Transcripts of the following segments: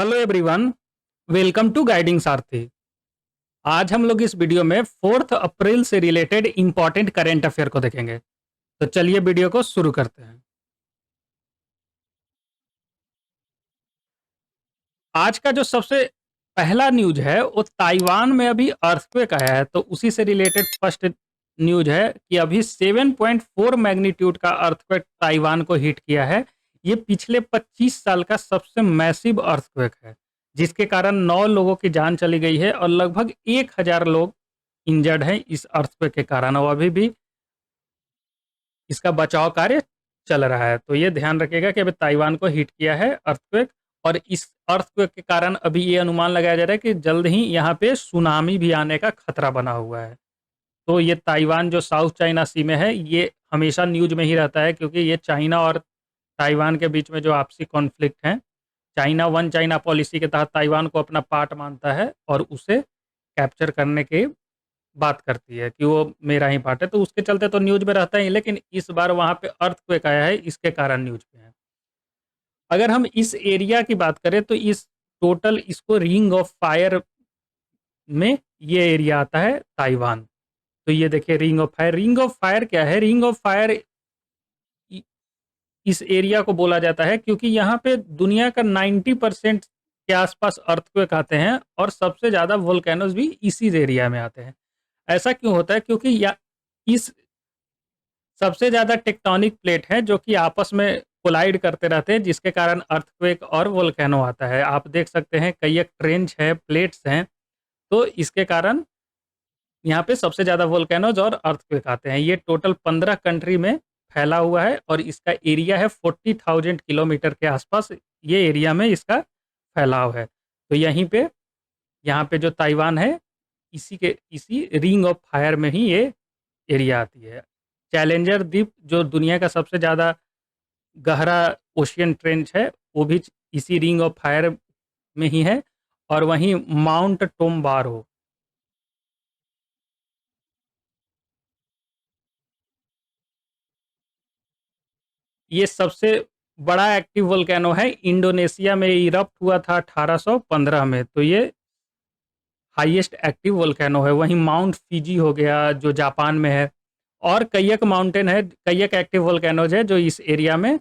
Hello everyone, welcome to guiding Sarathi. आज हम लोग इस वीडियो में 4 अप्रैल से रिलेटेड इंपॉर्टेंट करेंट अफेयर को देखेंगे। तो चलिए वीडियो को शुरू करते हैं। आज का जो सबसे पहला न्यूज है वो ताइवान में अभी अर्थक्वेक आया है, तो उसी से रिलेटेड फर्स्ट न्यूज है कि अभी 7.4 मैग्नीट्यूड का अर्थक्वेक ताइवान को हिट किया है। ये पिछले 25 साल का सबसे मैसिव अर्थक्वेक है, जिसके कारण 9 लोगों की जान चली गई है और लगभग 1000 लोग इंजर्ड हैं इस अर्थक्वेक के कारण, और अभी भी इसका बचाव कार्य चल रहा है। तो ये ध्यान रखिएगा कि अभी ताइवान को हिट किया है अर्थक्वेक, और इस अर्थक्वेक के कारण अभी ये अनुमान लगाया जा रहा है कि जल्द ही यहाँ पे सुनामी भी आने का खतरा बना हुआ है। तो ये ताइवान जो साउथ चाइना सी में है, ये हमेशा न्यूज में ही रहता है, क्योंकि ये चाइना और ताइवान के बीच में जो आपसी कॉन्फ्लिक्ट है, चाइना वन चाइना पॉलिसी के तहत ताइवान को अपना पार्ट मानता है और उसे कैप्चर करने की बात करती है कि वो मेरा ही पार्ट है, तो उसके चलते तो न्यूज में रहता ही, लेकिन इस बार वहाँ पे अर्थक्वेक आया है, इसके कारण न्यूज में है। अगर हम इस एरिया की बात करें तो इस टोटल इसको रिंग ऑफ फायर में ये एरिया आता है ताइवान। तो ये देखिए रिंग ऑफ फायर क्या है? रिंग ऑफ फायर इस एरिया को बोला जाता है क्योंकि यहाँ पे दुनिया का 90% के आसपास अर्थक्वेक आते हैं और सबसे ज़्यादा वोल्केनोज भी इसी एरिया में आते हैं। ऐसा क्यों होता है? क्योंकि या इस सबसे ज़्यादा टेक्टोनिक प्लेट हैं जो कि आपस में कोलाइड करते रहते हैं, जिसके कारण अर्थक्वेक और वोल्केनो आता है। आप देख सकते हैं कई एक ट्रेंच है, प्लेट्स हैं, तो इसके कारण यहाँ पे सबसे ज़्यादा वोल्केनोज और अर्थक्वेक आते हैं। ये टोटल 15 कंट्री में फैला हुआ है और इसका एरिया है 40,000 किलोमीटर के आसपास, ये एरिया में इसका फैलाव है। तो यहीं पे यहाँ पे जो ताइवान है, इसी रिंग ऑफ फायर में ही ये एरिया आती है। चैलेंजर द्वीप जो दुनिया का सबसे ज़्यादा गहरा ओशियन ट्रेंच है, वो भी इसी रिंग ऑफ फायर में ही है। और वहीं माउंट टोम्बारो, ये सबसे बड़ा एक्टिव वोल्केनो है, इंडोनेशिया में इरप्ट हुआ था 1815 में, तो ये हाईएस्ट एक्टिव वोल्केनो है। वहीं माउंट फिजी हो गया जो जापान में है, और कई एक माउंटेन है, कई एक एक्टिव वोल्केनोज है जो इस एरिया में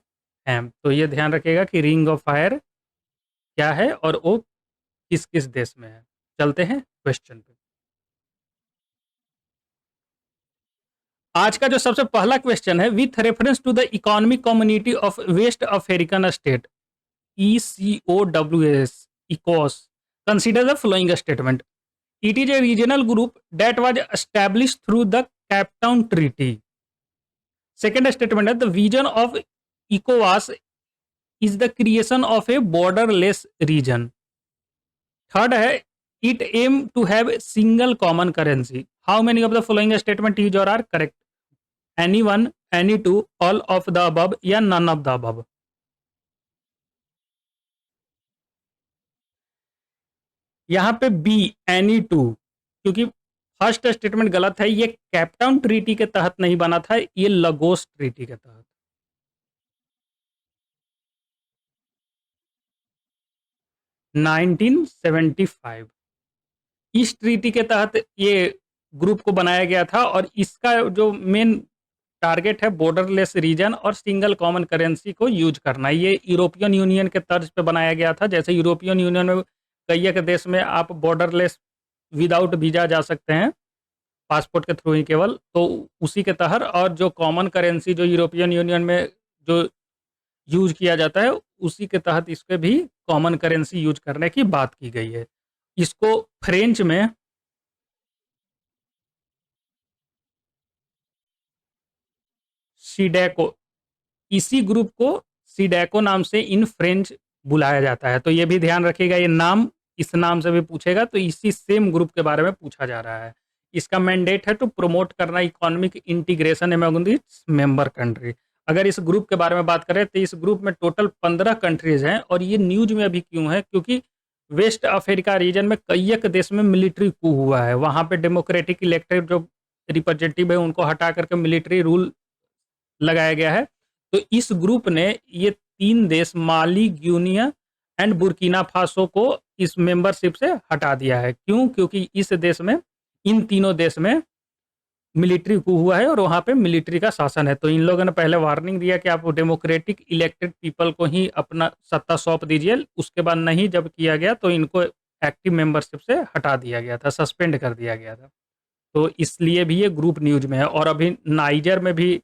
हैं। तो ये ध्यान रखिएगा कि रिंग ऑफ फायर क्या है और वो किस किस देश में है। चलते हैं क्वेश्चन पे। आज का जो सबसे पहला क्वेश्चन है, with reference to the economic community of west African state ECOWS, ECOWAS, consider the following statement. It is a regional group that was established through the Cape Town Treaty. Second statement है, the vision of ECOWAS is the creation of a borderless region. Third है, it aim to have a single common currency. How many of the following statement is or are correct? Any one, any two, all of the above या none of the above? यहाँ पे B, any two, क्योंकि first statement गलत है। ये Cape Town treaty के तहत नहीं बना था, ये लगोस ट्रीटी के तहत। 1975 इस ट्रीटी के तहत ये ग्रुप को बनाया गया था, और इसका जो मेन टारगेट है बॉर्डरलेस रीजन और सिंगल कॉमन करेंसी को यूज करना। ये यूरोपियन यूनियन के तर्ज पे बनाया गया था। जैसे यूरोपियन यूनियन में कई एक देश में आप बॉर्डरलेस विदाउट वीजा जा सकते हैं, पासपोर्ट के थ्रू ही केवल, तो उसी के तहत, और जो कॉमन करेंसी जो यूरोपियन यूनियन में जो यूज किया जाता है, उसी के तहत इसके भी कॉमन करेंसी यूज करने की बात की गई है। इसको फ्रेंच में सीडेको, इसी ग्रुप को सीडेको नाम से इन फ्रेंच बुलाया जाता है। तो ये भी ध्यान रखिएगा, ये नाम इस नाम से भी पूछेगा तो इसी सेम ग्रुप के बारे में पूछा जा रहा है। इसका मैंडेट है टू प्रमोट करना economic integration among this member country. अगर इस ग्रुप के बारे में बात करें तो इस ग्रुप में टोटल 15 कंट्रीज हैं, और ये न्यूज में अभी क्यों है? क्योंकि वेस्ट अफ्रीका रीजन में कई एक देश में मिलिट्री कू हुआ है। वहां पे डेमोक्रेटिक इलेक्टेड जो रिप्रेजेंटेटिव है उनको हटा करके मिलिट्री रूल लगाया गया है। तो इस ग्रुप ने ये 3 देश माली, गिनिया एंड बुर्किना फासो को इस मेंबरशिप से हटा दिया है। क्यों? क्योंकि इस देश में, इन तीनों देश में मिलिट्री कू हुआ है और वहाँ पे मिलिट्री का शासन है। तो इन लोगों ने पहले वार्निंग दिया कि आप डेमोक्रेटिक इलेक्टेड पीपल को ही अपना सत्ता सौंप दीजिए। उसके बाद नहीं जब किया गया तो इनको एक्टिव मेंबरशिप से हटा दिया गया था, सस्पेंड कर दिया गया था। तो इसलिए भी ये ग्रुप न्यूज़ में है। और अभी नाइजर में भी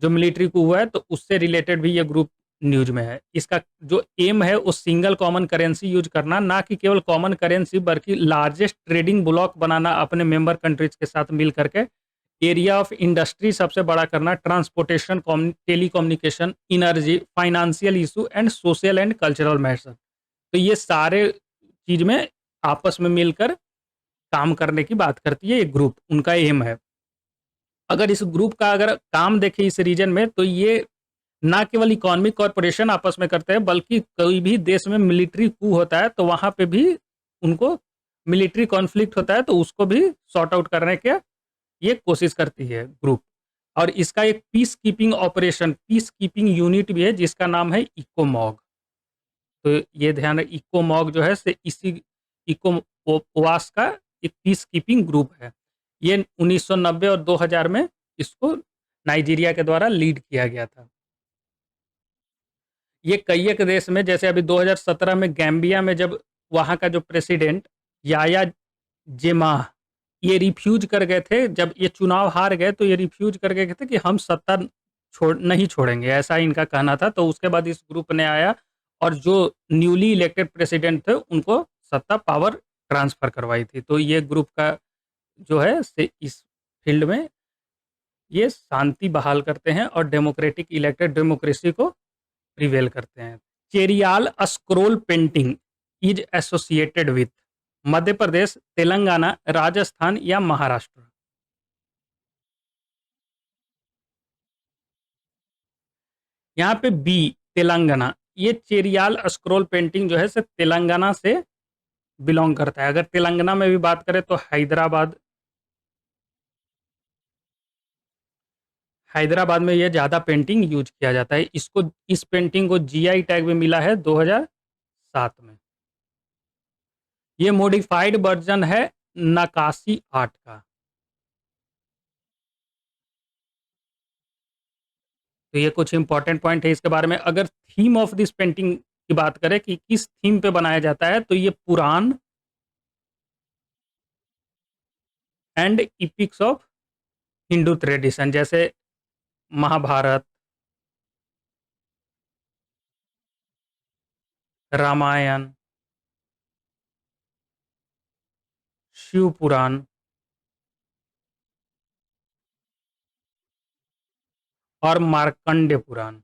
जो मिलिट्री कू हुआ है तो उससे रिलेटेड भी ये ग्रुप न्यूज़ में है। इसका जो एम है वो सिंगल कॉमन करेंसी यूज़ करना, ना कि केवल कॉमन करेंसी बल्कि लार्जेस्ट ट्रेडिंग ब्लॉक बनाना अपने मेंबर कंट्रीज के साथ मिल करके, एरिया ऑफ इंडस्ट्री सबसे बड़ा करना, transportation, telecommunication, energy, financial issue and social and cultural matter. तो ये सारे चीज़ में आपस में मिलकर काम करने की बात करती है ये ग्रुप, उनका एम है। अगर इस ग्रुप का अगर काम देखें इस रीजन में तो ये ना केवल इकोनॉमिक कॉर्पोरेशन आपस में करते हैं बल्कि कोई भी देश में मिलिट्री कू होता है तो वहाँ पे भी उनको मिलिट्री कॉन्फ्लिक्ट होता है तो उसको भी सॉर्ट आउट करने के ये कोशिश करती है ग्रुप। और इसका एक peace keeping operation, peace keeping unit भी है जिसका नाम है इकोमॉग। तो ये ध्यान रहे, इकोमॉग जो है से इसी इकोवास का एक पीस कीपिंग ग्रुप है। ये 1990 और 2000 में इसको नाइजीरिया के द्वारा लीड किया गया था। ये कई एक देश में, जैसे अभी 2017 में गैम्बिया में जब वहाँ का जो प्रेसिडेंट याया जेमाह ये रिफ्यूज कर गए थे, जब ये चुनाव हार गए तो ये रिफ्यूज कर गए थे कि हम सत्ता नहीं छोड़ेंगे, ऐसा इनका कहना था। तो उसके बाद इस ग्रुप ने आया और जो न्यूली इलेक्टेड प्रेसिडेंट थे उनको सत्ता पावर ट्रांसफर करवाई थी। तो ये ग्रुप का जो है से इस फील्ड में ये शांति बहाल करते हैं और डेमोक्रेटिक इलेक्टेड डेमोक्रेसी को प्रिवेल करते हैं। Cheriyal scroll painting is associated with Madhya Pradesh, Telangana, Rajasthan या महाराष्ट्र। यहाँ पे बी, तेलंगाना। ये चेरियाल स्क्रोल पेंटिंग जो है से तेलंगाना से बिलोंग करता है। अगर तेलंगाना में भी बात करें तो हैदराबाद, हैदराबाद में ये ज़्यादा पेंटिंग यूज किया जाता है। इसको, इस पेंटिंग को जीआई टैग भी मिला है 2007 में। ये मॉडिफाइड वर्जन है नक्काशी आर्ट का। तो ये कुछ इंपॉर्टेंट पॉइंट है इसके बारे में। अगर थीम ऑफ दिस पेंटिंग की बात करें कि किस थीम पे बनाया जाता है तो ये Purana and epics of Hindu tradition, जैसे महाभारत, रामायण, शिव पुराण और मार्कंडे पुराण।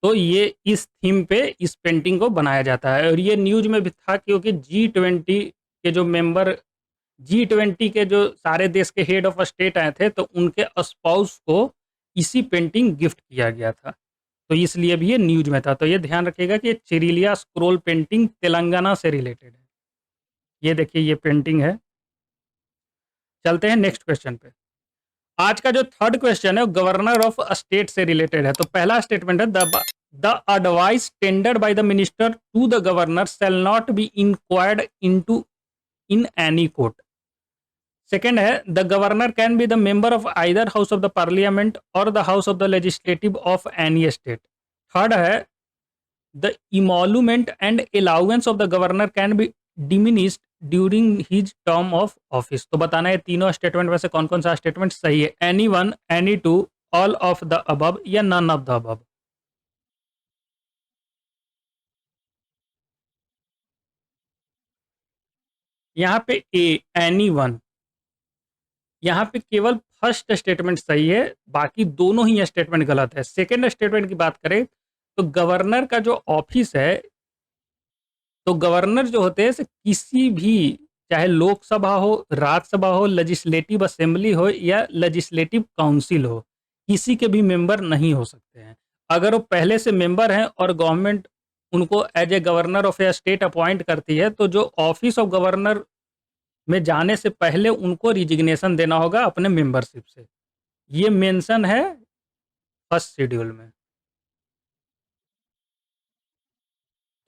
तो ये इस थीम पे इस पेंटिंग को बनाया जाता है। और ये न्यूज में भी था क्योंकि G20 के जो मेंबर, G20 के जो सारे देश के हेड ऑफ स्टेट आए थे तो उनके स्पाउस को इसी पेंटिंग गिफ्ट किया गया था। तो इसलिए भी ये न्यूज में था। तो ये ध्यान रखिएगा कि ये चिरिलिया स्क्रोल पेंटिंग तेलंगाना से रिलेटेड है। ये देखिए ये पेंटिंग है। चलते हैं नेक्स्ट क्वेश्चन पे। आज का जो थर्ड क्वेश्चन है वो गवर्नर ऑफ स्टेट से रिलेटेड है। तो पहला स्टेटमेंट है the advice tendered by the minister to the governor shall not be inquired into in any court. Second है the governor can be the member of either house of the parliament और the house of the legislative of any state. Third है the emolument and allowance of the governor can be diminished during his term of office. तो बताना है तीनों statement में से कौन कौन सा स्टेटमेंट सही है। Any one, any two, all of the above या नन ऑफ द अबव। यहाँ पे ए, एनी वन, यहाँ पे केवल फर्स्ट स्टेटमेंट सही है, बाकी दोनों ही स्टेटमेंट गलत है। सेकेंड स्टेटमेंट की बात करें तो गवर्नर का जो ऑफिस है, तो गवर्नर जो होते हैं किसी भी, चाहे लोकसभा हो, राज्यसभा हो, लेजिस्लेटिव असेंबली हो या लेजिस्लेटिव काउंसिल हो, किसी के भी मेंबर नहीं हो सकते हैं। अगर वो पहले से मेंबर हैं और गवर्नमेंट उनको as a governor of a state appoint करती है तो जो ऑफिस ऑफ गवर्नर में जाने से पहले उनको रिजिग्नेशन देना होगा अपने मेंबरशिप से। ये मेंशन है फर्स्ट शेड्यूल में।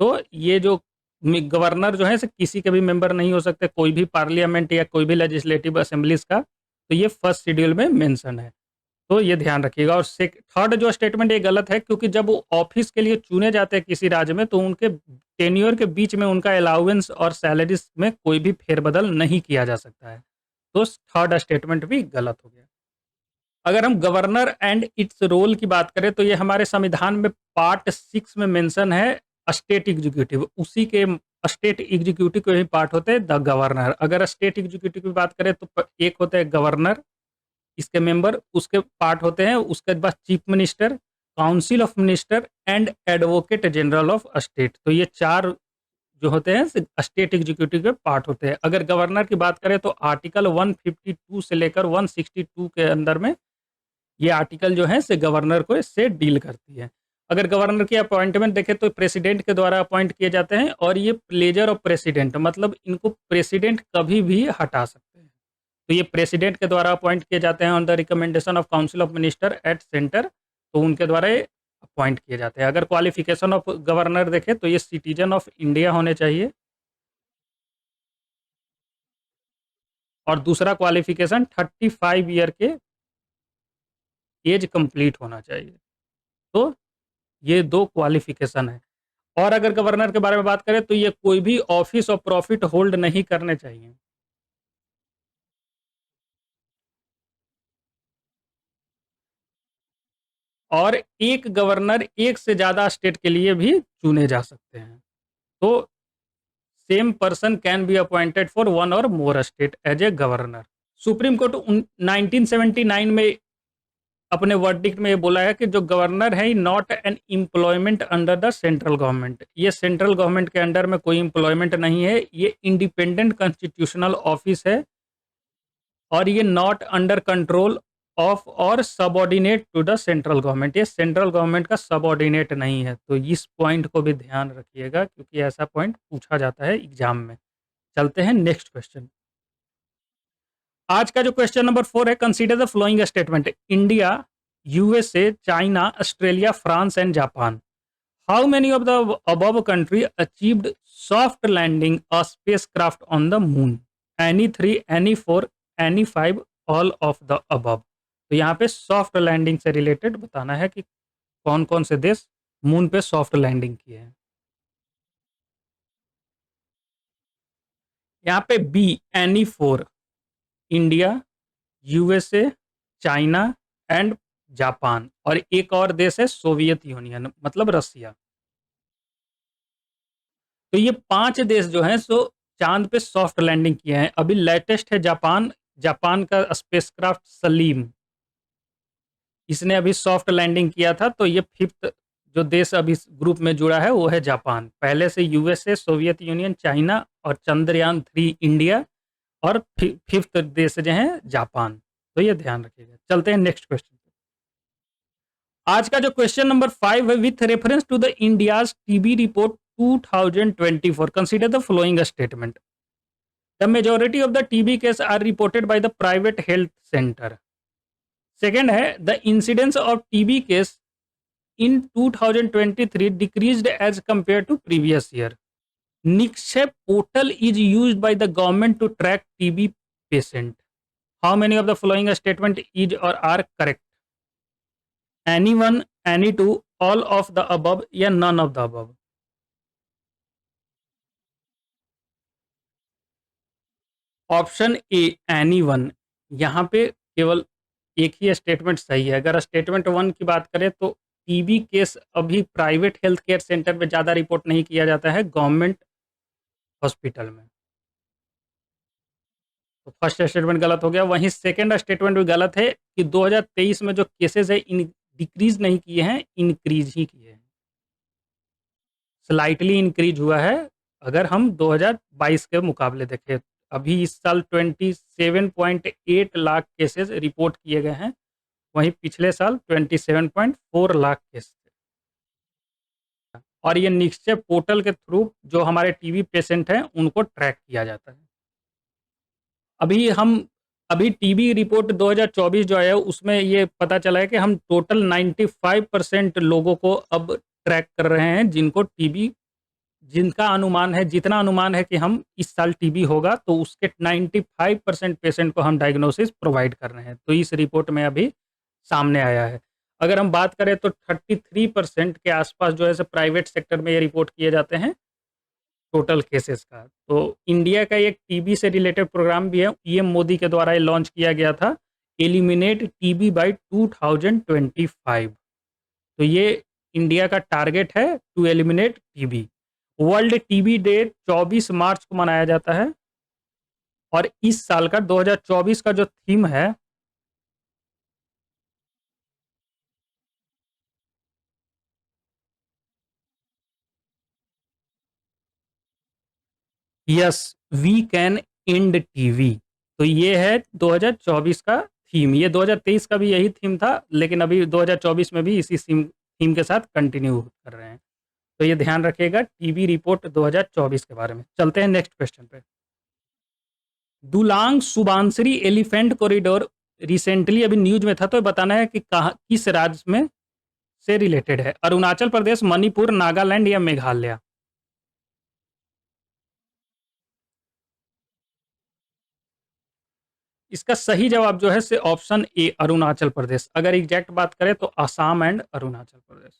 तो ये जो गवर्नर जो है किसी के भी मेंबर नहीं हो सकते, कोई भी पार्लियामेंट या कोई भी लेजिस्लेटिव असेंबलीज का, तो ये फर्स्ट शेड्यूल में मेंशन है। तो ये ध्यान रखिएगा। और थर्ड जो स्टेटमेंट ये गलत है, क्योंकि जब वो ऑफिस के लिए चुने जाते हैं किसी राज्य में, तो उनके टेन्योर के बीच में उनका अलाउंस और सैलरीज में कोई भी फेरबदल नहीं किया जा सकता है। तो थर्ड स्टेटमेंट भी गलत हो गया। अगर हम गवर्नर एंड इट्स रोल की बात करें, तो ये हमारे संविधान में पार्ट 6 में मेंशन है, स्टेट एग्जीक्यूटिव, उसी के स्टेट एग्जीक्यूटिव के ही पार्ट होते हैं द गवर्नर। अगर स्टेट एग्जीक्यूटिव की बात करें, तो एक होता है गवर्नर, इसके मेंबर, उसके पार्ट होते हैं, उसके बाद chief minister, council of minister and advocate general of state. तो ये चार जो होते हैं स्टेट एग्जीक्यूटिव के पार्ट होते हैं। अगर गवर्नर की बात करें, तो आर्टिकल 152 से लेकर 162 के अंदर में ये आर्टिकल जो है गवर्नर को इससे डील करती है। अगर गवर्नर की अपॉइंटमेंट देखें, तो प्रेसिडेंट के द्वारा अपॉइंट किए जाते हैं, और ये प्लेजर ऑफ प्रेसिडेंट, मतलब इनको प्रेसिडेंट कभी भी हटा सकते हैं। तो ये प्रेसिडेंट के द्वारा अपॉइंट किए जाते हैं on the recommendation of council of minister at centre. तो उनके द्वारा ये अपॉइंट किए जाते हैं। अगर क्वालिफिकेशन ऑफ गवर्नर देखें, तो ये सिटीजन ऑफ इंडिया होने चाहिए, और दूसरा क्वालिफिकेशन 35 ईयर के एज कंप्लीट होना चाहिए। तो ये दो क्वालिफिकेशन है। और अगर गवर्नर के बारे में बात करें, तो ये कोई भी ऑफिस और प्रॉफिट होल्ड नहीं करने चाहिए। और एक गवर्नर एक से ज्यादा स्टेट के लिए भी चुने जा सकते हैं। तो same person can be appointed for one और more state as a governor. Supreme court 1979 में अपने वर्डिक्ट में ये बोला है कि जो गवर्नर है, not an employment under the central government. ये सेंट्रल गवर्नमेंट के अंडर में कोई एम्प्लॉयमेंट नहीं है, ये इंडिपेंडेंट कॉन्स्टिट्यूशनल ऑफिस है, और ये नॉट अंडर कंट्रोल ऑफ और subordinate to the central government. ये सेंट्रल गवर्नमेंट का सबऑर्डिनेट नहीं है। तो इस पॉइंट को भी ध्यान रखिएगा, क्योंकि ऐसा पॉइंट पूछा जाता है एग्जाम में। चलते हैं नेक्स्ट क्वेश्चन। आज का जो क्वेश्चन नंबर 4 है, consider the following statement: India, USA, China, Australia, France and Japan. How many of the above country achieved soft landing a spacecraft on the moon? Any three, any four, any five, all of the above। तो यहाँ पे soft landing से related बताना है कि कौन कौन से देश मून पे सॉफ्ट लैंडिंग किए हैं। यहाँ पे B, any four, India, USA, China and Japan, और एक और देश है सोवियत यूनियन, मतलब रसिया। तो ये 5 देश जो हैं चाँद पे सॉफ्ट लैंडिंग किए हैं। अभी लेटेस्ट है जापान, जापान का स्पेसक्राफ्ट सलीम, इसने अभी सॉफ्ट लैंडिंग किया था। तो ये 5th जो देश अभी इस ग्रुप में जुड़ा है, वो है जापान। पहले से यूएसए, सोवियत यूनियन, चाइना और चंद्रयान 3 इंडिया, और 5th देश जो है जापान। तो ये ध्यान रखिएगा। चलते हैं नेक्स्ट क्वेश्चन। आज का जो क्वेश्चन नंबर 5 है, with reference to the India's TB report 2024, consider the following statement: the majority of the TB case are reported by the private health centre. Second है, the incidence of TB case in 2023 decreased as compare to previous year. Nikshay portal is used by the government to track TB patient. How many of the following statement is or are correct? Any one, any two, all of the above, या none of the above? Option A, any one. यहाँ पे केवल एक ही statement सही है। अगर statement 1 की बात करें, तो टीबी केस अभी प्राइवेट हेल्थ केयर सेंटर में ज़्यादा रिपोर्ट नहीं किया जाता है, गवर्नमेंट हॉस्पिटल में। तो फर्स्ट स्टेटमेंट गलत हो गया। वहीं सेकंड स्टेटमेंट भी गलत है कि 2023 में जो केसेस है इन डिक्रीज नहीं किए हैं, इंक्रीज ही किए हैं। स्लाइटली इंक्रीज हुआ है अगर हम 2022 के मुकाबले देखें। अभी इस साल 27.8 लाख केसेस रिपोर्ट किए गए हैं, वहीं पिछले साल 27.4 लाख केस थे। और ये निश्चय पोर्टल के थ्रू जो हमारे टीबी पेशेंट हैं, उनको ट्रैक किया जाता है। अभी हम अभी टीबी रिपोर्ट 2024 जो है उसमें ये पता चला है कि हम टोटल 95% लोगों को अब ट्रैक कर रहे हैं जिनको टीबी, जिनका अनुमान है, जितना अनुमान है कि हम इस साल टीबी होगा, तो उसके 95% पेशेंट को हम डायग्नोसिस प्रोवाइड कर रहे हैं। तो इस रिपोर्ट में अभी सामने आया है। अगर हम बात करें तो 33% के आसपास जो है सो प्राइवेट सेक्टर में ये रिपोर्ट किए जाते हैं टोटल केसेस का। तो इंडिया का एक टीबी से रिलेटेड प्रोग्राम भी है, पीएम मोदी के द्वारा ये लॉन्च किया गया था, एलिमिनेट टीबी बाय 2025। तो ये इंडिया का टारगेट है to eliminate TB. World TB day 24 March को मनाया जाता है और इस साल का 2024 का जो थीम है, yes, we can end TB. तो ये है 2024 का थीम। ये 2023 का भी यही थीम था, लेकिन अभी 2024 में भी इसी थीम थीम के साथ कंटिन्यू कर रहे हैं। तो ये ध्यान रखिएगा टीबी रिपोर्ट 2024 के बारे में। चलते हैं नेक्स्ट क्वेश्चन पे। दुलांग सुबानसिरी एलिफेंट कॉरिडोर रिसेंटली अभी न्यूज में था, तो बताना है कि कहाँ, किस राज्य में से रिलेटेड है। अरुणाचल प्रदेश, मणिपुर, नागालैंड या मेघालय। इसका सही जवाब जो है से ऑप्शन ए अरुणाचल प्रदेश। अगर एग्जैक्ट बात करें तो आसाम एंड अरुणाचल प्रदेश।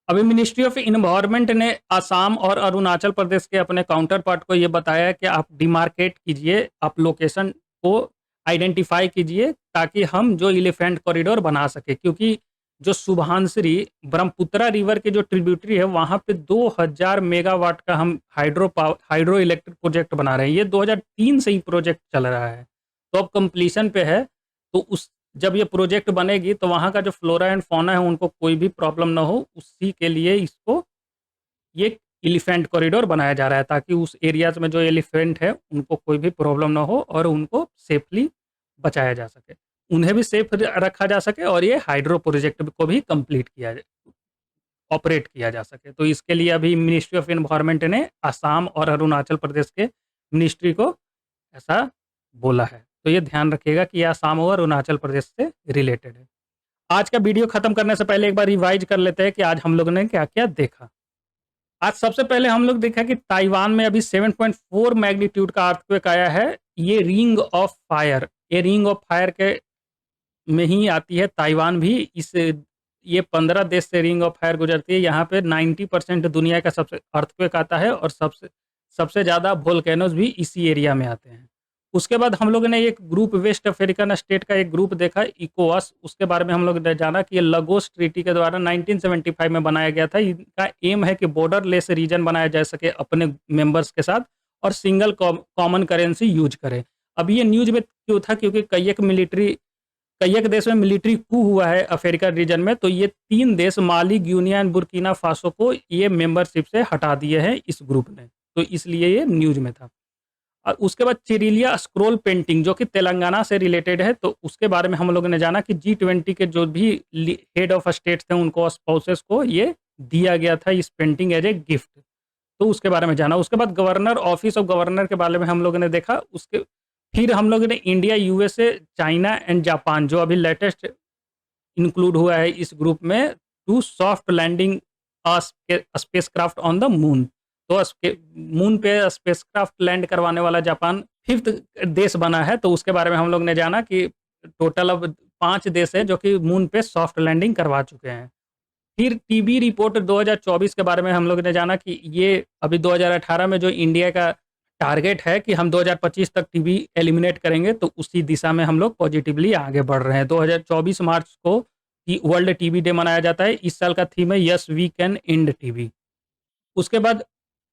अभी मिनिस्ट्री ऑफ इन्वायरमेंट ने आसाम और अरुणाचल प्रदेश के अपने काउंटर पार्ट को ये बताया कि आप डिमार्केट कीजिए, आप लोकेशन को आइडेंटिफाई कीजिए ताकि हम जो एलिफेंट कॉरिडोर बना सके, क्योंकि जो सुबहानसिरी ब्रह्मपुत्रा रिवर के जो ट्रिब्यूटरी है वहां पे 2000 मेगावाट का हम हाइड्रो इलेक्ट्रिक प्रोजेक्ट बना रहे हैं। ये 2003 से ही प्रोजेक्ट चल रहा है, तो अब कंप्लीशन पे है। तो उस जब ये प्रोजेक्ट बनेगी तो वहाँ का जो फ्लोरा एंड फौना है उनको कोई भी प्रॉब्लम ना हो, उसी के लिए इसको ये एलिफेंट कॉरिडोर बनाया जा रहा है ताकि उस एरियाज में जो एलिफेंट है उनको कोई भी प्रॉब्लम ना हो और उनको सेफली बचाया जा सके, उन्हें भी सेफ रखा जा सके और ये हाइड्रो प्रोजेक्ट को भी कंप्लीट किया ऑपरेट किया जा सके। तो इसके लिए अभी मिनिस्ट्री ऑफ इन्वायरमेंट ने आसाम और अरुणाचल प्रदेश के मिनिस्ट्री को ऐसा बोला है। तो ये ध्यान रखिएगा कि ये आसाम और अरुणाचल प्रदेश से रिलेटेड है। आज का वीडियो खत्म करने से पहले एक बार रिवाइज कर लेते हैं कि आज हम लोगों ने क्या-क्या देखा। आज सबसे पहले हम लोग देखा कि ताइवान में अभी 7.4 मैग्नीट्यूड का अर्थक्वेक आया है। ये रिंग ऑफ फायर, ये रिंग ऑफ फायर के में ही आती है ताइवान भी। इस ये 15 देश से रिंग ऑफ फायर गुजरती है। यहाँ पे 90% दुनिया का सबसे अर्थक्वेक आता है और सबसे सबसे ज़्यादा वोल्केनोज भी इसी एरिया में आते हैं। उसके बाद हम लोगों ने एक ग्रुप वेस्ट अफ्रीकन स्टेट का एक ग्रुप देखा, इकोवास। उसके बारे में हम लोग ने जाना कि ये लगोस ट्रीटी के द्वारा 1975 में बनाया गया था। इनका एम है कि बॉर्डर लेस रीजन बनाया जा सके अपने मेंबर्स के साथ और सिंगल कॉमन करेंसी यूज करे। अब ये न्यूज में क्यों था, क्योंकि कई एक देश में मिलिट्री कू हुआ है अफ्रीका रीजन में, तो ये 3 देश माली, गिनिया एंड बुर्किना फासो को ये मेंबरशिप से हटा दिए हैं इस ग्रुप ने, तो इसलिए ये न्यूज में था। और उसके बाद चिरिलिया स्क्रोल पेंटिंग जो कि तेलंगाना से रिलेटेड है, तो उसके बारे में हम लोगों ने जाना कि G20 के जो भी हेड ऑफ स्टेट्स थे उनको स्पाउसेस को ये दिया गया था इस पेंटिंग एज ए गिफ्ट। तो उसके बारे में जाना। उसके बाद गवर्नर, ऑफिस ऑफ गवर्नर के बारे में हम लोगों ने देखा। उसके फिर हम लोगों ने India, USA, China and Japan जो अभी लेटेस्ट इंक्लूड हुआ है इस ग्रुप में, to soft landing spacecraft on the moon. तो मून पे स्पेसक्राफ्ट लैंड करवाने वाला जापान 5th देश बना है। तो उसके बारे में हम लोग ने जाना कि टोटल अब 5 देश है जो कि मून पे सॉफ्ट लैंडिंग करवा चुके हैं। फिर टीबी रिपोर्ट 2024 के बारे में हम लोग ने जाना कि ये अभी 2018 में जो इंडिया का टारगेट है कि हम 2025 तक टीबी एलिमिनेट करेंगे, तो उसी दिशा में हम लोग पॉजिटिवली आगे बढ़ रहे हैं। 2024 मार्च को वर्ल्ड टीबी डे मनाया जाता है। इस साल का थीम है yes we can end TB. उसके बाद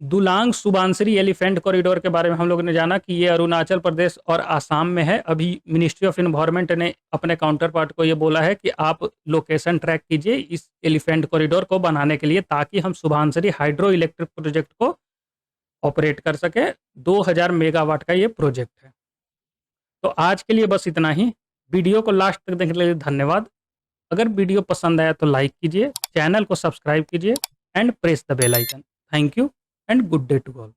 दुलांग सुबानसिरी एलिफेंट कॉरिडोर के बारे में हम लोगों ने जाना कि ये अरुणाचल प्रदेश और आसाम में है। अभी मिनिस्ट्री ऑफ इन्वायरमेंट ने अपने काउंटर पार्ट को ये बोला है कि आप लोकेशन ट्रैक कीजिए इस एलिफेंट कॉरिडोर को बनाने के लिए, ताकि हम सुबानसिरी हाइड्रो इलेक्ट्रिक प्रोजेक्ट को ऑपरेट कर सके। 2000 मेगावाट का ये प्रोजेक्ट है। तो आज के लिए बस इतना ही। वीडियो को लास्ट तक देखने के लिए धन्यवाद। अगर वीडियो पसंद आया तो लाइक कीजिए, चैनल को सब्सक्राइब कीजिए and press the bell icon. Thank you and good day to all.